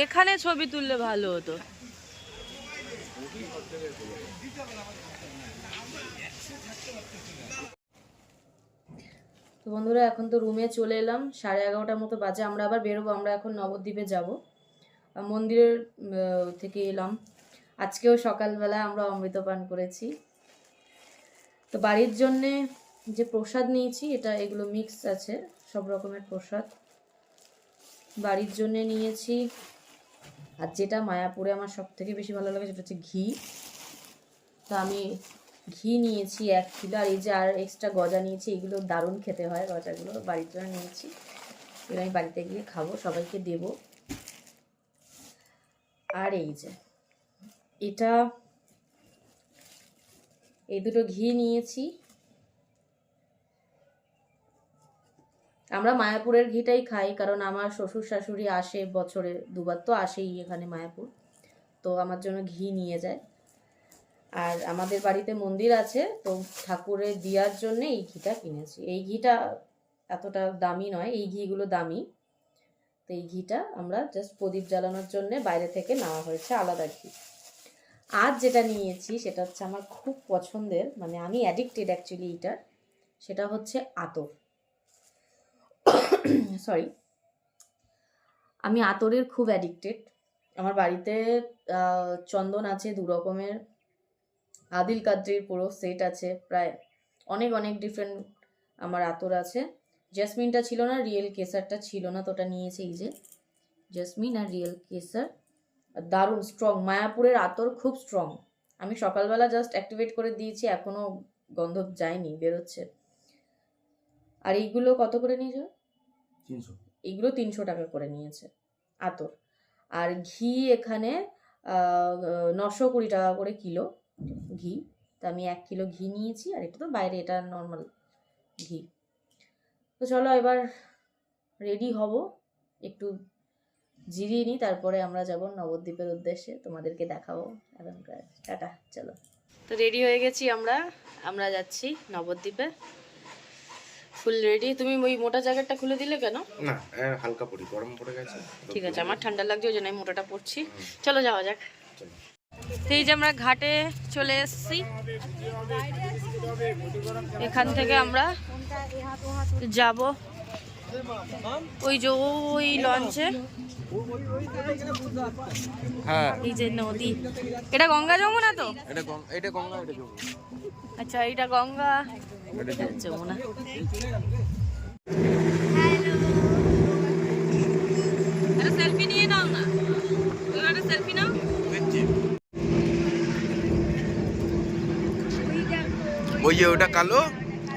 এখানে ছবি তুললে ভালো হতো। তো বন্ধুরা এখন তো রুমে চলে এলাম, 11:30টার মতো বাজে। আমরা আবার বেরোবো, আমরা এখন নবদ্বীপে যাব। মন্দিরের থেকে এলাম। আজকেও সকালবেলা আমরা অমৃতপান করেছি। তো বাড়ির জন্যে যে প্রসাদ নিয়েছি, এগুলো মিক্স আছে, সব রকমের প্রসাদ বাড়ির জন্যে নিয়েছি। আর যেটা মায়াপুরে আমার সব থেকে বেশি ভালো লাগে সেটা হচ্ছে ঘি। তো আমি ঘি নিয়েছি 1 কিলো। আর এই যে আর এক্সট্রা গজা নিয়েছি, এগুলো দারুণ খেতে হয়, গজাগুলো বাড়ির জন্য নিয়েছি। এবার আমি বাড়িতে গিয়ে খাবো, সবাইকে দেব। আর এই যে এই দুটো ঘি নিয়েছি। আমরা মায়াপুরের ঘিটাই খাই, কারণ আমার শ্বশুর শাশুড়ি আসে বছরে 2বার, তো আসেই এখানে মায়াপুর, তো আমার জন্য ঘি নিয়ে যায়। আর আমাদের বাড়িতে মন্দির আছে, তো ঠাকুরের দেওয়ার জন্য এই ঘিটা কিনেছি। এই ঘিটা এতটা দামি নয়, এই ঘিগুলো দামি। তো এই ঘিটা আমরা জাস্ট প্রদীপ জ্বালানোর জন্য বাইরে থেকে নেওয়া হয়েছে, আলাদা ঘি। আজ যেটা নিয়েছি সেটা হচ্ছে আমার খুব পছন্দের, মানে আমি অ্যাডিক্টেড অ্যাকচুয়ালি এইটার, সেটা হচ্ছে আতর। সরি, আমি আতরের খুব অ্যাডিক্টেড। আমার বাড়িতে চন্দন আছে 2 রকমের, আদিল কাদ্রির পুরো সেট আছে, প্রায় অনেক অনেক ডিফারেন্ট আমার আতর আছে। জেসমিনটা ছিল না, রিয়েল কেসারটা ছিল না, তো ওটা নিয়েছে। এই যে জেসমিন আর রিয়েল কেসার, দারুণ স্ট্রং। মায়াপুরের আতর খুব স্ট্রং। আমি সকালবেলা জাস্ট অ্যাক্টিভেট করে দিয়েছি, এখনো গন্ধ যায়নি, বেরোচ্ছে। আর এইগুলো কত করে নিয়েছে? 300। এইগুলো 300 টাকা করে নিয়েছে আতর। আর ঘি এখানে 920 টাকা করে কিলো ঘি। তো আমি 1 কিলো ঘি নিয়েছি, আর এটা তো বাইরে, এটা নর্মাল ঘি। তো চলো এবার রেডি হব, একটু জিরিয়ে নিই, তারপরে আমরা যাব নবদ্বীপের উদ্দেশ্যে, তোমাদেরকে দেখাবো। এখন টাটা, চলো। তো রেডি হয়ে গেছি আমরা যাচ্ছি নবদ্বীপে, ফুল রেডি। তুমি ওই মোটা জ্যাকেটটা খুলে দিলে কেন? না, হালকা পরি, গরম পড়ে গেছে। ঠিক আছে, আমার ঠান্ডা লাগছে, ওই জন্য আমি মোটাটা পরছি। চলো যাওয়া যাক। এই যে আমরা ঘাটে চলে এসেছি, এখান থেকে আমরা যাব ওই যে ওই লঞ্চে। হ্যাঁ, এই যে নদী, এটা গঙ্গা যমুনা। তো এটা গঙ্গা, এটা যমুনা। আচ্ছা, এটা গঙ্গা, এটা যমুনা। একটা সেলফি নিয়ে নাও না, একটা সেলফি নাও। ওই যে ওটা কালো,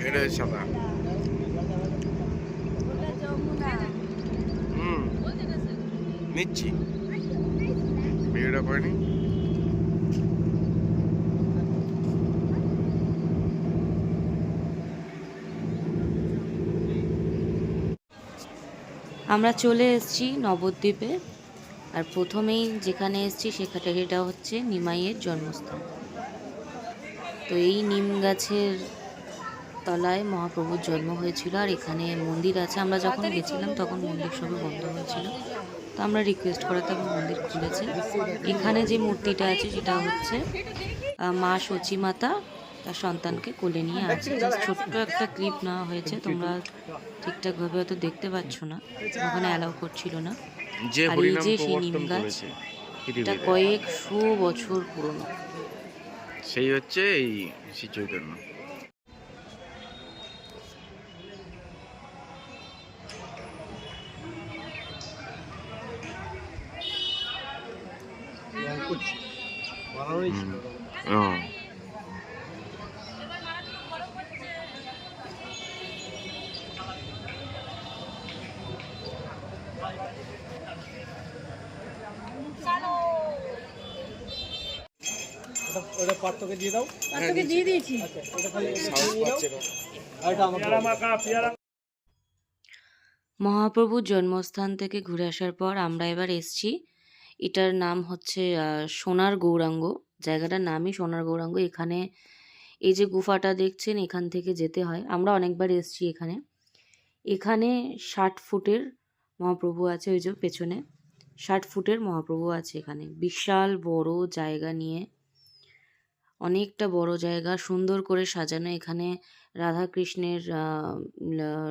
এটা সাদা। নিচ্ছি, ভিডিওটা করে নি। আমরা চলে এসেছি নবদ্বীপে। আর প্রথমেই যেখানে এসেছি সেটা হচ্ছে নিমাইয়ের জন্মস্থান। তো এই নিম গাছের তলায় মহাপ্রভুর জন্ম হয়েছিল, আর এখানে মন্দির আছে। আমরা যখন গেছিলাম তখন মন্দির সবে বন্ধ হয়েছিল, তো আমরা রিকোয়েস্ট করাতে তখন মন্দির খুলেছে। এখানে যে মূর্তিটা আছে সেটা হচ্ছে মা সচী মাতা তার সন্তানকে কোলে নিয়ে আছে। ছোট্ট একটা ক্লিপ নেওয়া হয়েছে, তোমরা ঠিকঠাকভাবে হয়তো দেখতে পাচ্ছ না, ওখানে অ্যালাউ করছিল না। আর এই যে সেই নিম গাছ, এটা কয়েকশো বছর পুরনো। সেই হচ্ছে এই শ্রী চৈতন্য। ওটা পাত্রকে দিয়ে দাও। পাত্রকে দিয়ে দিয়েছি। আচ্ছা ওটা খালি নিয়ে দাও। আর এটা আমাকে মহাপ্রভুর জন্মস্থান থেকে ঘুরে আসার পর আমরা এবার এসছি, এটার নাম হচ্ছে সোনার গৌরাঙ্গ। জায়গাটার নামই সোনার গৌরাঙ্গ। এখানে এই যে গুফাটা দেখছেন, এখান থেকে যেতে হয়। আমরা অনেকবার এসছি এখানে। এখানে 60 ফুটের মহাপ্রভু আছে, ওই যে পেছনে 60 ফুটের মহাপ্রভু আছে এখানে। বিশাল বড় জায়গা নিয়ে, অনেকটা বড় জায়গা, সুন্দর করে সাজানো। এখানে রাধাকৃষ্ণের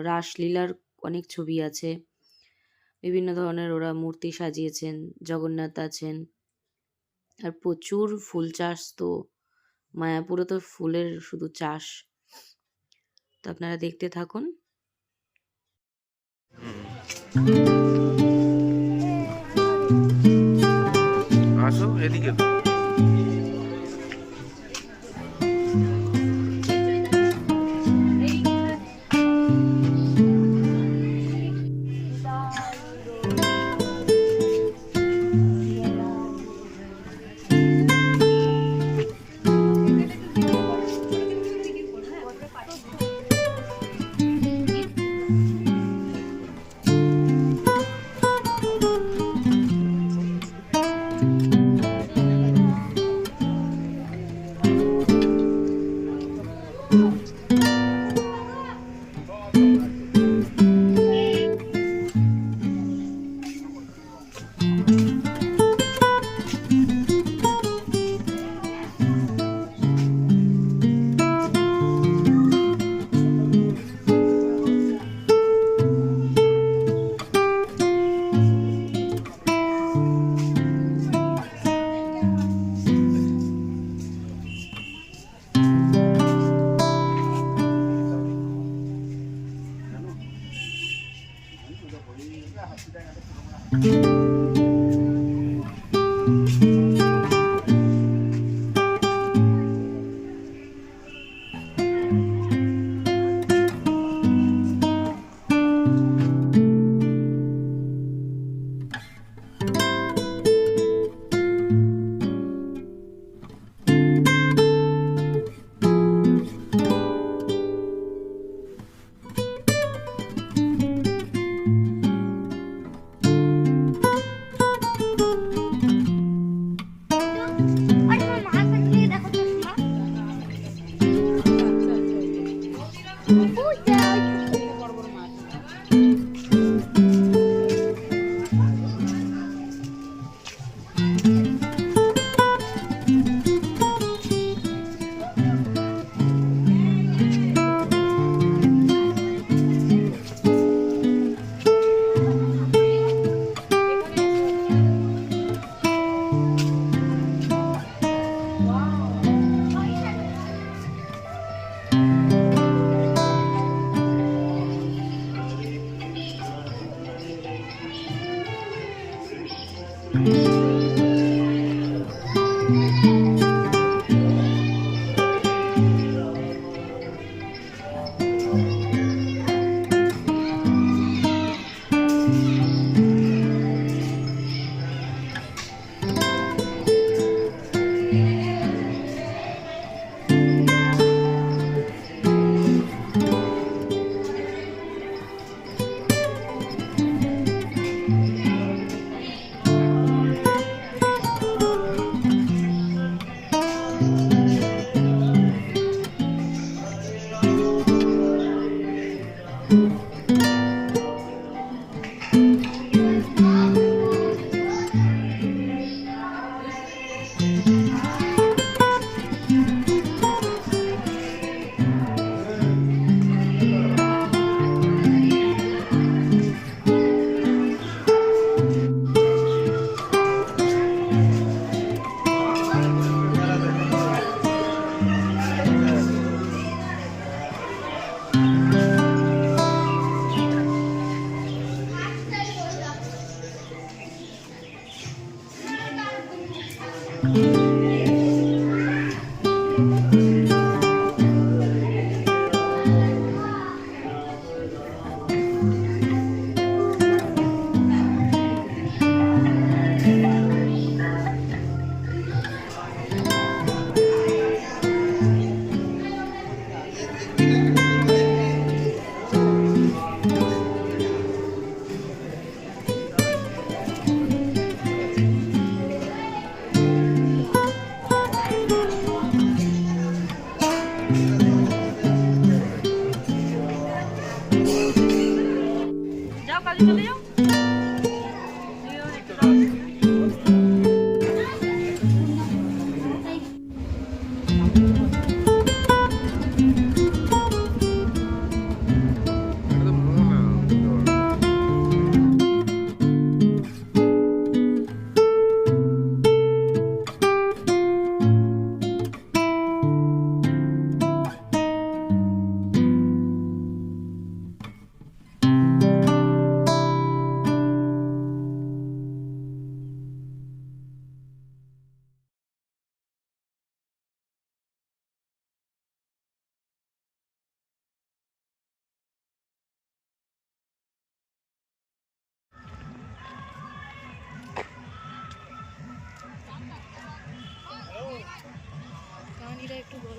রাসলীলার অনেক ছবি আছে, বিভিন্ন ধরনের ওরা মূর্তি সাজিয়েছেন, জগন্নাথ আছেন। আর প্রচুর ফুল চাষ তো, মায়াপুরে তো ফুলের শুধু চাষ। তো আপনারা দেখতে থাকুন। আসো এদিকে তো।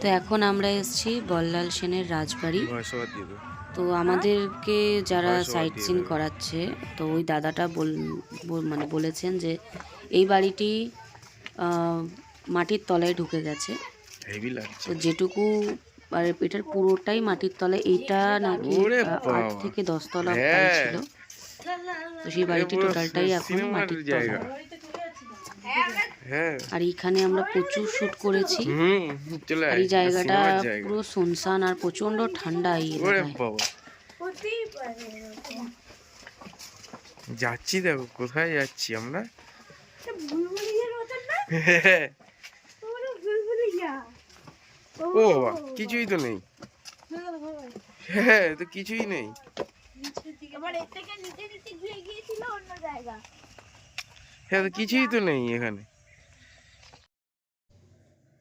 তো এখন আমরা এসেছি বল্লাল সেনের রাজবাড়ি। ভয়সভা দিয়ে দেবো। তো আমাদেরকে যারা ভয়েস ওভার সাইট দিয়ে সিন দেবে। করাচ্ছে, তো ওই দাদাটা মানে বলেছেন যে এই বাড়িটি মাটির তলায় ঢুকে গেছে। হেভি লাগছে। তো যেটুকু আর এটার পুরোটাই মাটির তলায়, এইটা নাকি ওরে 8 বাবা। থেকে 10 তলা বাড়ি হ্যাঁ। ছিল। তো সেই বাড়িটি পুরো টোটালটাই এখন সিনেমার মাটির জায়গা। তলা। হ্যাঁ। আর এইখানে আমরা প্রচুর শুট করেছি। চলে আর আয়, এই জায়গাটা সিনেমার জায়গা। পুরো শুনশান আর প্রচন্ড ঠান্ডা এই ওরে এলাকায়। বাবা, যাচ্ছি দেখো কোথায় যাচ্ছি আমরা। ও বাবা, কিছুই তো নেই। হ্যাঁ, তো কিছুই নেই। হ্যাঁ, তো কিছুই তো নেই এখানে।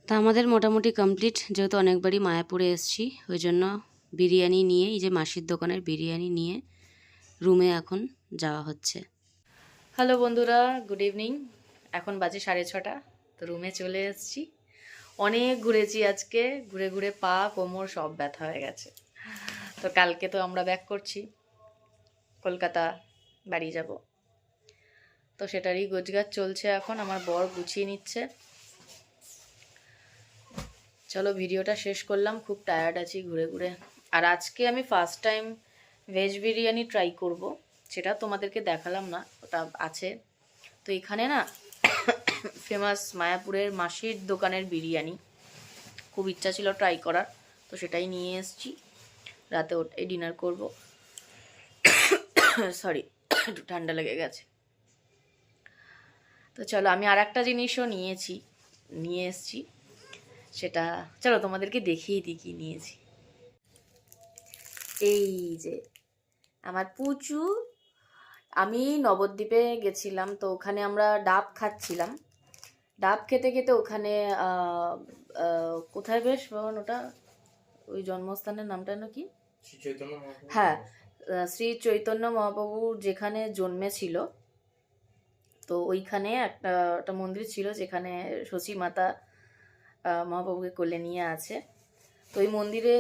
তা আমাদের মোটামুটি কমপ্লিট, যেহেতু অনেকবারই মায়াপুরে এসেছি, ওই জন্য বিরিয়ানি নিয়ে, এই যে মাসির দোকানের বিরিয়ানি নিয়ে রুমে এখন যাওয়া হচ্ছে। হ্যালো বন্ধুরা, গুড ইভিনিং। এখন বাজে 6:30। তো রুমে চলে এসেছি। অনেক ঘুরেছি আজকে, ঘুরে ঘুরে পা কোমর সব ব্যথা হয়ে গেছে। তো কালকে তো আমরা ব্যাক করছি, কলকাতা বাড়ি যাব। তো সেটারই গোছগাছ চলছে এখন, আমার বর গুছিয়ে নিচ্ছে। চলো ভিডিওটা শেষ করলাম, খুব টায়ার্ড আছি ঘুরে ঘুরে। আর আজকে আমি first time veg biryani try করব, সেটা তোমাদেরকে দেখালাম না, ওটা আছে। তো এখানে না ফেমাস মায়াপুরের মাসির দোকানের বিরিয়ানি খুব ইচ্ছা ছিল ট্রাই করার, তো সেটাই নিয়ে এসেছি। রাতে ওটাই ডিনার করব। সরি, একটু ঠান্ডা লেগে গেছে। তো চলো, আমি আর একটা জিনিসও নিয়ে এসেছি, সেটা চলো তোমাদেরকে দেখিয়ে দিই কি নিয়েছি। এই যে আমার পুচু, আমি নবদ্বীপে গেছিলাম, তো ওখানে আমরা ডাব খাচ্ছিলাম। ডাব খেতে খেতে ওখানে কোথায় বেশ বাবা ওটা, ওই জন্মস্থানের নামটা নাকি? হ্যাঁ, শ্রী চৈতন্য মহাপ্রভু যেখানে জন্মেছিল, তো ওইখানে একটা মন্দির ছিল যেখানে শচী মাতা মহাপ্রভুকে কোলে নিয়ে আছে। তো ওই মন্দিরে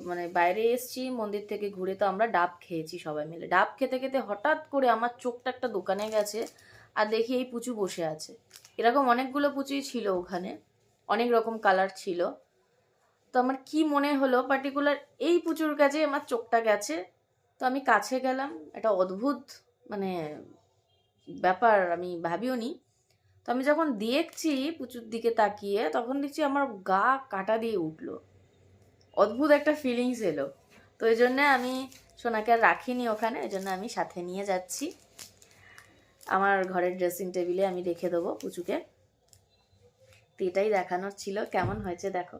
মানে বাইরে এসছি মন্দির থেকে ঘুরে, তো আমরা ডাব খেয়েছি সবাই মিলে। ডাব খেতে খেতে হঠাৎ করে আমার চোখটা একটা দোকানে গেছে, আর দেখি এই পুচু বসে আছে। এরকম অনেকগুলো পুচুই ছিল ওখানে, অনেক রকম কালার ছিল। তো আমার কি মনে হলো পার্টিকুলার এই পুচুর কাছে আমার চোখটা গেছে। তো আমি কাছে গেলাম, একটা অদ্ভুত মানে ব্যাপার, আমি ভাবিও নি। তো আমি যখন দেখছি পুচুর দিকে তাকিয়ে, তখন দেখছি আমার গা কাটা দিয়ে উঠলো, অদ্ভুত একটা ফিলিংস এলো। তো এই জন্যে আমি সোনাকে আর রাখিনি ওখানে, এই জন্য আমি সাথে নিয়ে যাচ্ছি। আমার ঘরের ড্রেসিং টেবিলে আমি রেখে দেবো পুচুকে। তো এটাই দেখানোর ছিল, কেমন হয়েছে দেখো।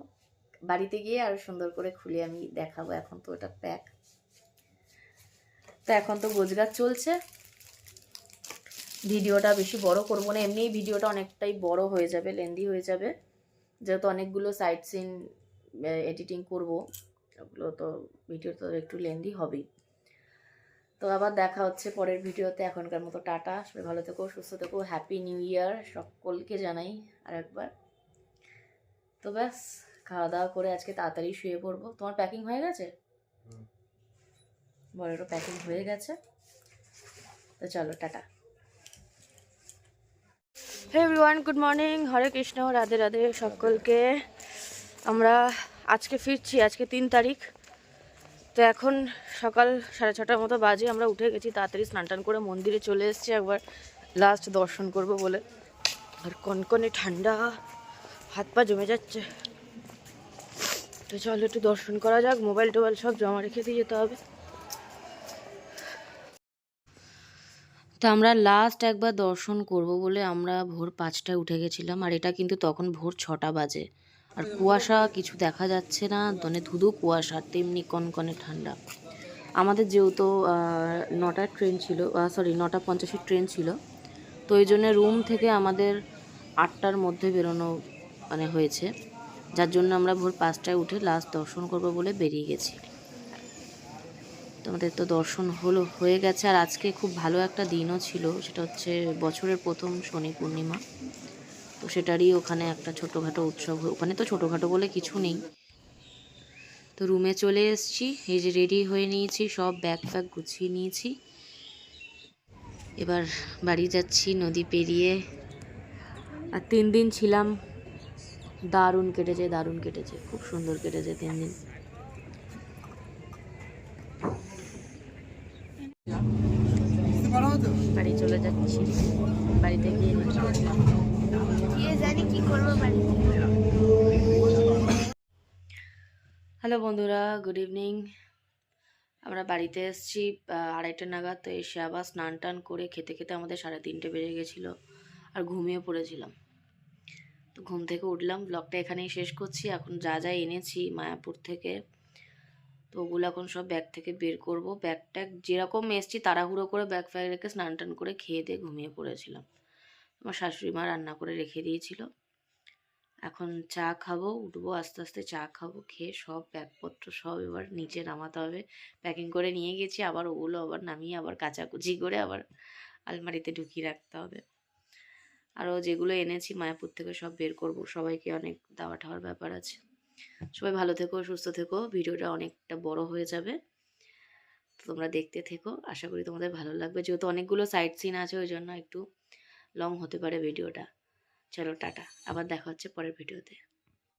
বাড়িতে গিয়ে আরো সুন্দর করে খুলে আমি দেখাবো। এখন তো ওটা প্যাক। তো এখন তো গোছগাছ চলছে, ভিডিওটা বেশি বড় করবো না, এমনিই ভিডিওটা অনেকটাই বড় হয়ে যাবে, লেন্দি হয়ে যাবে, যেহেতু অনেকগুলো সাইট সিন এডিটিং করব, ওগুলো তো ভিডিও তো একটু লেন্দি হবেই। তো আবার দেখা হচ্ছে পরের ভিডিওতে। এখনকার মতো টাটা, সবাই ভালো থেকো, সুস্থ থেকো, হ্যাপি নিউ ইয়ার সকলকে জানাই আর একবার। তো ব্যাস, খাওয়া দাওয়া করে আজকে তাড়াতাড়ি শুয়ে পড়বো। তোমার প্যাকিং হয়ে গেছে? বড়োটা প্যাকিং হয়ে গেছে। তো চলো tata. Hey everyone, good morning, Hare Krishna, Radhe Radhe সকলকে। আমরা আজকে ফিরছি, আজকে 3 তারিখ। তো এখন সকাল 6:30 মতো বাজে। আমরা উঠে গেছি তাড়াতাড়ি, স্নান টান করে মন্দিরে চলে এসেছি একবার লাস্ট দর্শন করব বলে। আর কনকনে ঠান্ডা, হাত পা জমে যাচ্ছে। তো চলো একটু দর্শন করা যাক। মোবাইল টোবাইল সব জমা রেখে দিয়ে যেতে হবে। তো আমরা লাস্ট একবার দর্শন করব বলে আমরা ভোর 5টায় উঠে গেছিলাম, আর এটা কিন্তু তখন ভোর 6টা বাজে। আর কুয়াশা কিছু দেখা যাচ্ছে না, মানে ধুধু কুয়াশা, তেমনি কনকনে ঠান্ডা। আমাদের যেহেতু 9টার ট্রেন ছিল, 9:50 ট্রেন ছিল, তো এই জন্য রুম থেকে আমাদের 8টার মধ্যে বেরোনো মানে হয়েছে, যার জন্য আমরা ভোর 5টায় উঠে লাস্ট দর্শন করব বলে বেরিয়ে গেছি। তোমাদের তো দর্শন হয়ে গেছে। আর আজকে খুব ভালো একটা দিনও ছিল, সেটা হচ্ছে বছরের প্রথম শনি পূর্ণিমা। তো তো সেটারই ওখানে একটা ছোটোখাটো উৎসব, ওখানে তো ছোটোখাটো বলে কিছু নেই। তো রুমে চলে এসেছি, এই যে রেডি হয়ে নিয়েছি, সব ব্যাগ ফ্যাগ গুছিয়ে নিয়েছি। এবার বাড়ি যাচ্ছি নদী পেরিয়ে। আর 3 দিন ছিলাম, দারুণ কেটেছে, খুব সুন্দর কেটেছে 3 দিন। বাড়ি চলে যাচ্ছি, বাড়িতে গিয়ে জানি কি করবো বাড়িতে। হ্যালো বন্ধুরা, গুড ইভিনিং। আমরা বাড়িতে এসেছি 2:30 নাগাদ। তো এসে আবার স্নান টান করে খেতে খেতে আমাদের 3:30 বেজে গেছিলো, আর ঘুমিয়ে পড়েছিলাম। তো ঘুম থেকে উঠলাম, ব্লগটা এখানেই শেষ করছি। এখন যা যা এনেছি মায়াপুর থেকে, তো ওগুলো এখন সব ব্যাগ থেকে বের করব। ব্যাগ ট্যাগ যেরকম এসছি তাড়াহুড়ো করে ব্যাগ ফ্যাগ রেখে স্নান টান করে খেয়ে দিয়ে ঘুমিয়ে পড়েছিলাম। আমার শাশুড়ি মা রান্না করে রেখে দিয়েছিল। এখন চা খাবো, উঠবো আস্তে আস্তে, চা খাবো, খেয়ে সব ব্যাগপত্র সব এবার নিচে নামাতে হবে। প্যাকিং করে নিয়ে গেছি, আবার ওগুলো আবার নামিয়ে আবার কাচাকুচি করে আবার আলমারিতে ঢুকিয়ে রাখতে হবে। আরও যেগুলো এনেছি মায়াপুর থেকে সব বের করব। সবাইকে অনেক দেওয়া ঠাওয়ার ব্যাপার আছে। সবাই ভালো থেকো, সুস্থ থেকো। ভিডিওটা অনেকটা বড় হয়ে যাবে, তো তোমরা দেখতে থেকো। আশা করি তোমাদের ভালো লাগবে, যেহেতু অনেকগুলো সাইট সিন আছে ওই জন্য একটু লং হতে পারে ভিডিওটা। চলো টাটা, আবার দেখা হচ্ছে পরের ভিডিওতে।